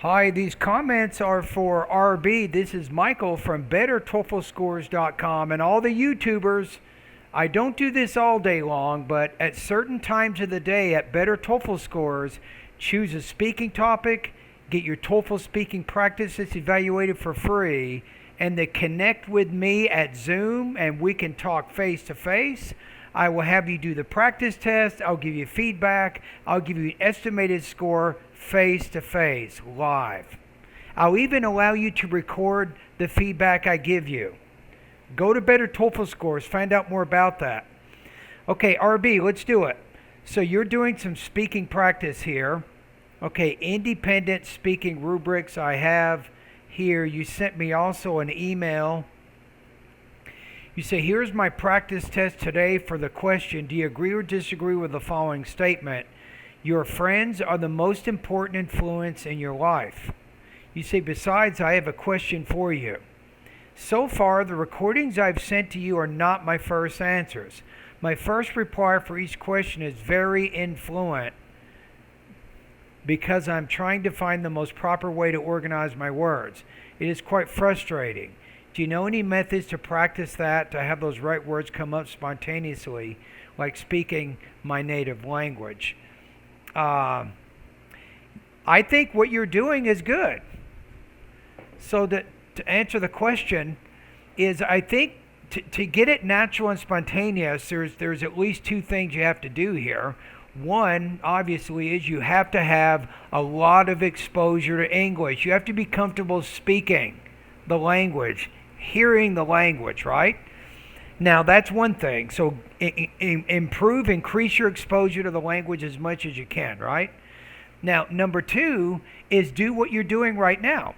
Hi, these comments are for RB. This is Michael from BetterTOEFLScores.com and all the YouTubers. I don't do this all day long, but at certain times of the day at Better TOEFL Scores, choose a speaking topic, get your TOEFL speaking practices evaluated for free, and then connect with me at Zoom and we can talk face to face. I will have you do the practice test. I'll give you feedback. I'll give you an estimated score face to face, live. I'll even allow you to record the feedback I give you. Go to Better TOEFL Scores. Find out more about that. Okay, RB, let's do it. So you're doing some speaking practice here. Okay, independent speaking rubrics I have here. You sent me also an email. You say, here's my practice test today for the question, do you agree or disagree with the following statement? Your friends are the most important influence in your life. You say, besides, I have a question for you. So far, the recordings I've sent to you are not my first answers. My first reply for each question is very influent because I'm trying to find the most proper way to organize my words. It is quite frustrating. Do you know any methods to practice that, to have those right words come up spontaneously, like speaking my native language? I think what you're doing is good. So that to answer the question is, I think to get it natural and spontaneous, there's at least two things you have to do here. One, obviously, is you have to have a lot of exposure to English. You have to be comfortable speaking the language, hearing the language, right? Now, that's one thing. So increase your exposure to the language as much as you can, right? Now, number two is do what you're doing right now,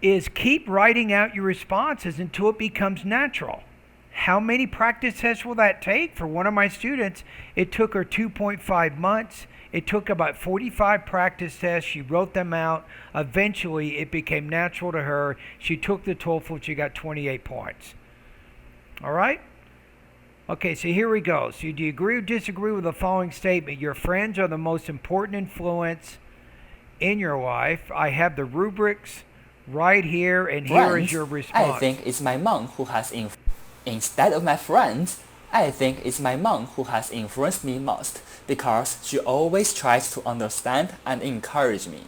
is keep writing out your responses until it becomes natural. How many practice tests will that take? For one of my students, it took her 2.5 months. It took about 45 practice tests. She wrote them out. Eventually, it became natural to her. She took the TOEFL. She got 28 points. All right? Okay, so here we go. So do you agree or disagree with the following statement? Your friends are the most important influence in your life. I have the rubrics right here, and here is your response. I think it's my mom who has instead of my friends, I think it's my mom who has influenced me most because she always tries to understand and encourage me.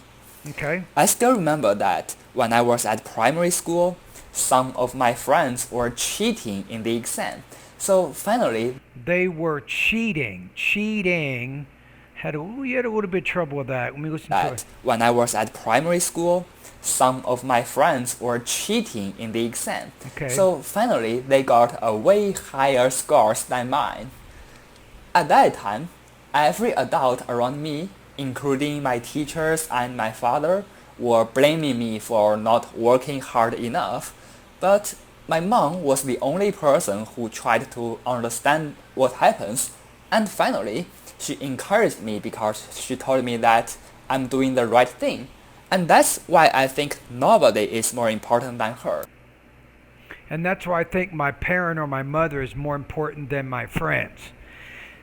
Okay. I still remember that when I was at primary school, some of my friends were cheating in the exam. So finally, they were cheating. You had a little bit of trouble with that. Let me listen to it. When I was at primary school, some of my friends were cheating in the exam. Okay. So finally, they got a way higher scores than mine. At that time, every adult around me, including my teachers and my father, were blaming me for not working hard enough. But my mom was the only person who tried to understand what happens. And finally, she encouraged me because she told me that I'm doing the right thing. And that's why I think nobody is more important than her. And that's why I think my parent or my mother is more important than my friends.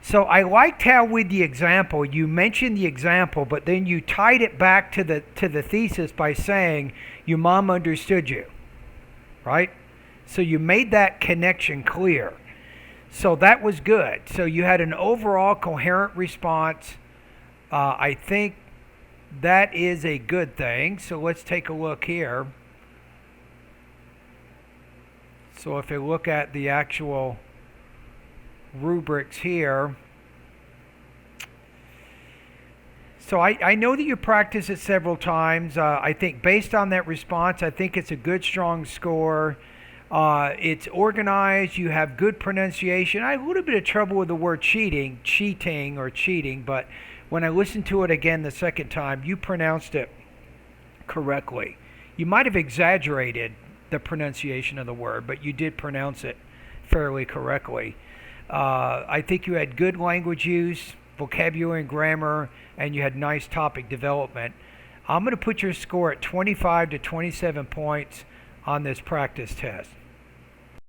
So I liked how with the example, you mentioned the example, but then you tied it back to the thesis by saying your mom understood you, right? So you made that connection clear. So that was good. So you had an overall coherent response. I think that is a good thing. So let's take a look here. So if you look at the actual rubrics here. So I know that you practiced it several times. I think based on that response, I think it's a good, strong score. It's organized. You have good pronunciation. I had a little bit of trouble with the word cheating, but when I listened to it again the second time, you pronounced it correctly. You might have exaggerated the pronunciation of the word, but you did pronounce it fairly correctly. I think you had good language use, vocabulary and grammar, and you had nice topic development. I'm going to put your score at 25 to 27 points on this practice test.